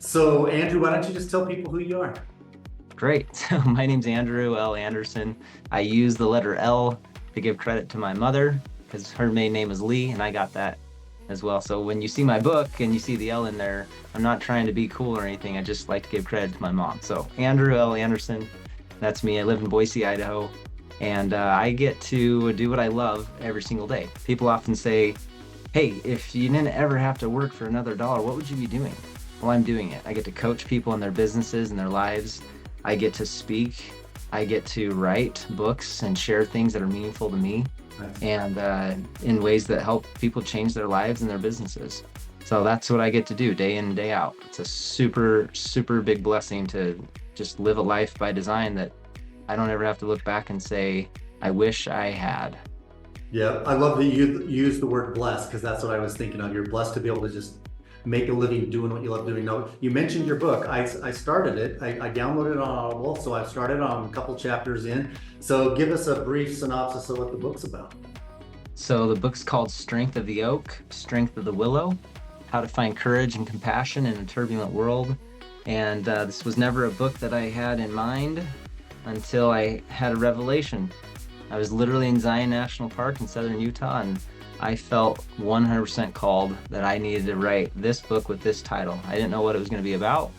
So, Andrew, why don't you just tell people who you are? Great. So my name's Andrew L. Anderson. I use the letter L to give credit to my mother because her main name is Lee, and I got that as well. So when you see my book and you see the L in there, I'm not trying to be cool or anything. I just like to give credit to my mom. So Andrew L. Anderson, that's me. I live in Boise, Idaho, and I get to do what I love every single day. People often say, hey, if you didn't ever have to work for another dollar, what would you be doing? Well, I'm doing it. I get to coach people in their businesses and their lives. I get to speak. I get to write books and share things that are meaningful to me Nice. and in ways that help people change their lives and their businesses. So that's what I get to do day in and day out. It's a super, super big blessing to just live a life by design that I don't ever have to look back and say, I wish I had. Yeah, I love that you use the word blessed because that's what I was thinking of. You're blessed to be able to just make a living doing what you love doing. Now, you mentioned your book. I started it. I downloaded it on Audible, so I've started on a couple chapters in. So give us a brief synopsis of what the book's about. So the book's called Strength of the Oak, Strength of the Willow, How to Find Courage and Compassion in a Turbulent World. And this was never a book that I had in mind until I had a revelation. I was literally in Zion National Park in southern Utah, and I felt 100% called that I needed to write this book with this title. I didn't know what it was going to be about,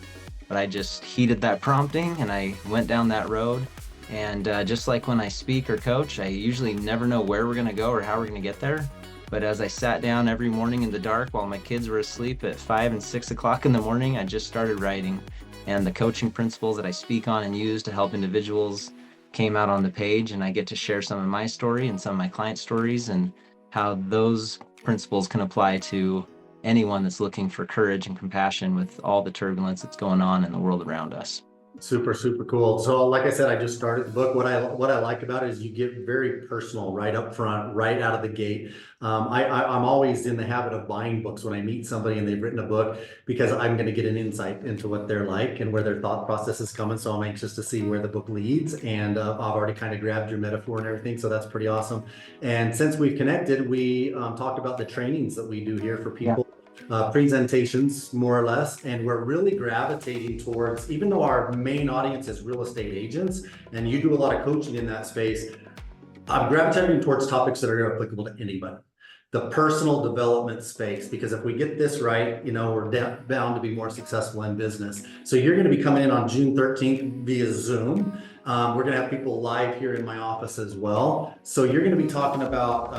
but I just heeded that prompting and I went down that road. And just like when I speak or coach, I usually never know where we're going to go or how we're going to get there. But as I sat down every morning in the dark while my kids were asleep at 5 and 6 o'clock in the morning, I just started writing. And the coaching principles that I speak on and use to help individuals came out on the page, and I get to share some of my story and some of my client stories and how those principles can apply to anyone that's looking for courage and compassion with all the turbulence that's going on in the world around us. Super, super cool. So, like I said, I just started the book. What I like about it is you get very personal right up front, right out of the gate. I'm always in the habit of buying books when I meet somebody and they've written a book because I'm going to get an insight into what they're like and where their thought process is coming. So I'm anxious to see where the book leads. And I've already kind of grabbed your metaphor and everything. So that's pretty awesome. And since we've connected, we talked about the trainings that we do here for Yeah. people, presentations more or less, and we're really gravitating towards, even though our main audience is real estate agents and you do a lot of coaching in that space, I'm gravitating towards topics that are applicable to anybody. The personal development space, because if we get this right, we're bound to be more successful in business. So you're going to be coming in on June 13th via Zoom. We're going to have people live here in my office as well. So you're going to be talking about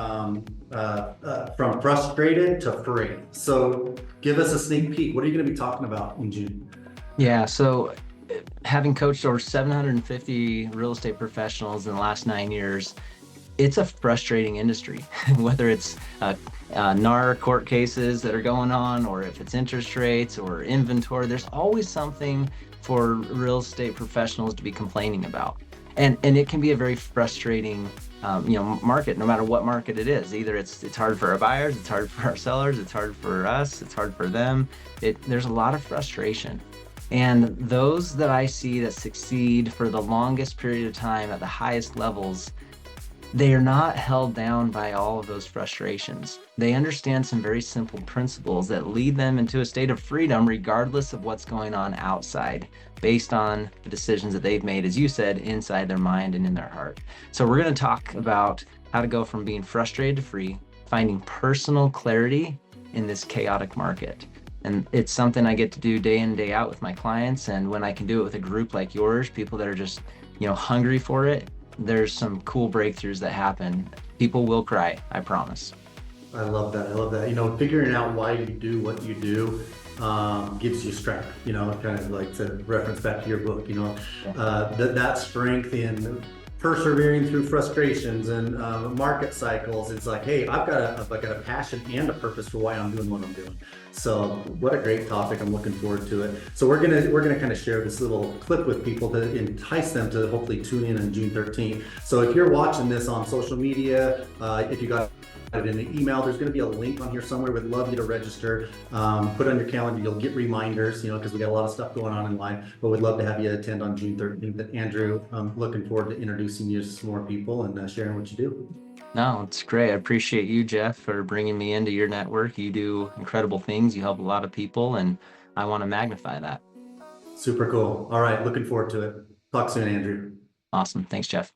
from frustrated to free. So give us a sneak peek. What are you going to be talking about in June? Yeah, so having coached over 750 real estate professionals in the last 9 years, it's a frustrating industry, whether it's NAR court cases that are going on, or if it's interest rates or inventory, there's always something for real estate professionals to be complaining about. And it can be a very frustrating market, no matter what market it is. Either it's hard for our buyers, it's hard for our sellers, it's hard for us, it's hard for them. There's a lot of frustration. And those that I see that succeed for the longest period of time at the highest levels, they are not held down by all of those frustrations. They understand some very simple principles that lead them into a state of freedom, regardless of what's going on outside, based on the decisions that they've made, as you said, inside their mind and in their heart. So we're going to talk about how to go from being frustrated to free, finding personal clarity in this chaotic market. And it's something I get to do day in, day out with my clients. And when I can do it with a group like yours, people that are just, hungry for it, there's some cool breakthroughs that happen. People will cry, I promise. I love that. I love that. Figuring out why you do what you do gives you strength, kind of like to reference back to your book, that strength in persevering through frustrations and market cycles. It's like, hey, I've got a passion and a purpose for why I'm doing what I'm doing. So what a great topic. I'm looking forward to it. So we're gonna kind of share this little clip with people to entice them to hopefully tune in on June 13th. So if you're watching this on social media, if you got it in an email, there's going to be a link on here somewhere. We'd love you to register. Put on your calendar. You'll get reminders, because we got a lot of stuff going on in live. But we'd love to have you attend on June 13th. Andrew, I'm looking forward to introducing you to some more people and sharing what you do. No, it's great. I appreciate you, Jeff, for bringing me into your network. You do incredible things. You help a lot of people, and I want to magnify that. Super cool. All right. Looking forward to it. Talk soon, Andrew. Awesome. Thanks, Jeff.